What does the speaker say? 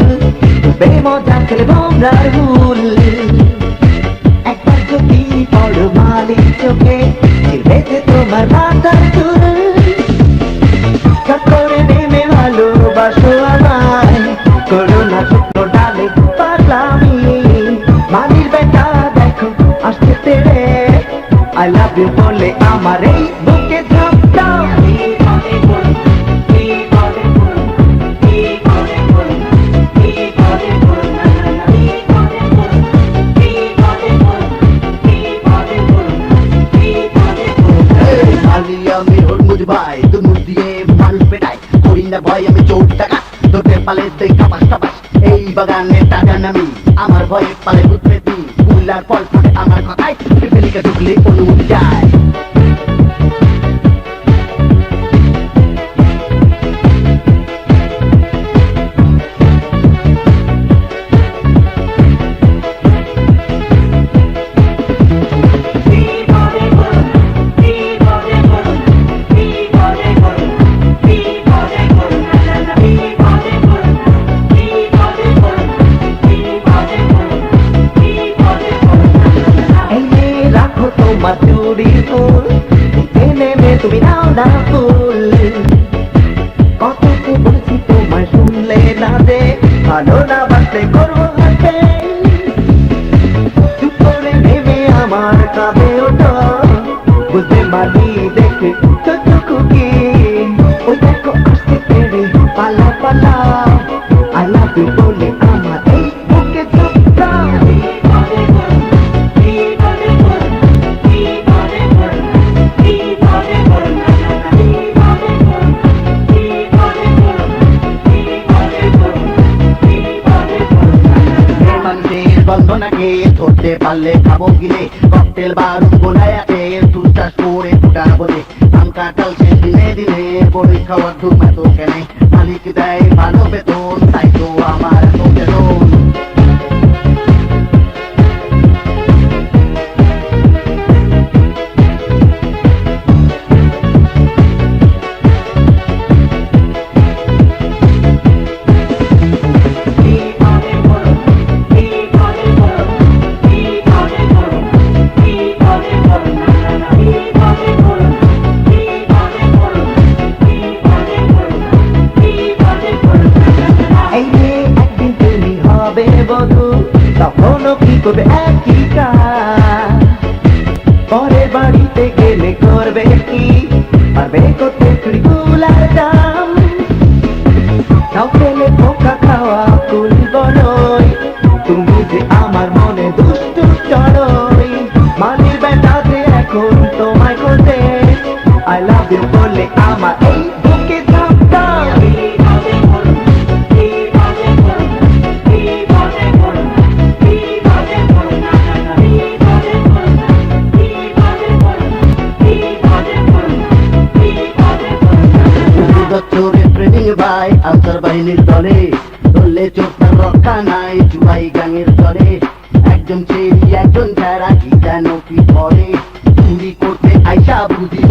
ফুল বেমজা খেলে ভোমরার হুল একবার যদি পড়ো মালিক চোখে বেঁধে তোমার মাথার চুল চট করে নেমে ভালোবাসো আমায় করোনা শুকনো ডালে পাগলামি মালির বেটা দেখো আসতে তেরে I love you বলে আমার এই বুকে ঝাঁপ দাও আমি হরমুজ ভাই তোর মুখ দিয়ে মানুষ পেটাই করি না ভয় আমি চোট টাকা তোকে পালে দেখা পাঁচটা পাঁচ এই বাগানে টাকা নামি আমার ভয়ে পালে ভূত পেতি কুলার ফল ফুটে আমার কথায় ফেলিকা ঢুকলে অনুমতি যায় তোমার চুড়ি ফুল নেমে তুমি নাও না ফুল কত বলছি তোমায় শুনলে না যে ভালো না বাসলে করবো হাতে চুপ করে নেমে আমার কাঁধে ওঠো বুঝতে মানি দেখে ছোট কুকি ওই দেখো আসতে পেরে পালা পালা I love you বলে আমার এই বুকে ঝাপটা বন্ধনাকে ধরতে পারলে খাবো গিলে ককটেল বারুদ গোলায়াতে তুষাস করে ফুটা বলে আম কাঁঠাল শেষ দিনে দিনে বড়ি খাওয়ার ধুম এত কেনে মালিক দেয় ভালো বেতন তাই তো আমার এত বেতন তখনও কি করবে একই কাজ পরের বাড়িতে গেলে করবে কি পারবে করতে চুরি কুলার দাম তাও পেলে পোকা খাওয়া কুল বড়ই তুমি যে আমার মনে দুষ্টু চড়ই মালির বেটাতে এখন তোমায় খোঁজে I love you বলে আমার এই বুকে ঝাঁপ দাও ভাই আনসার বাহিনীর দলে ধরলে চোখটার রক্ষা নাই জুয়াই গাঙের দলে একজন চেরি একজন ছাড়া কি যেন কি করে চুরি করতে আইসা বুঝি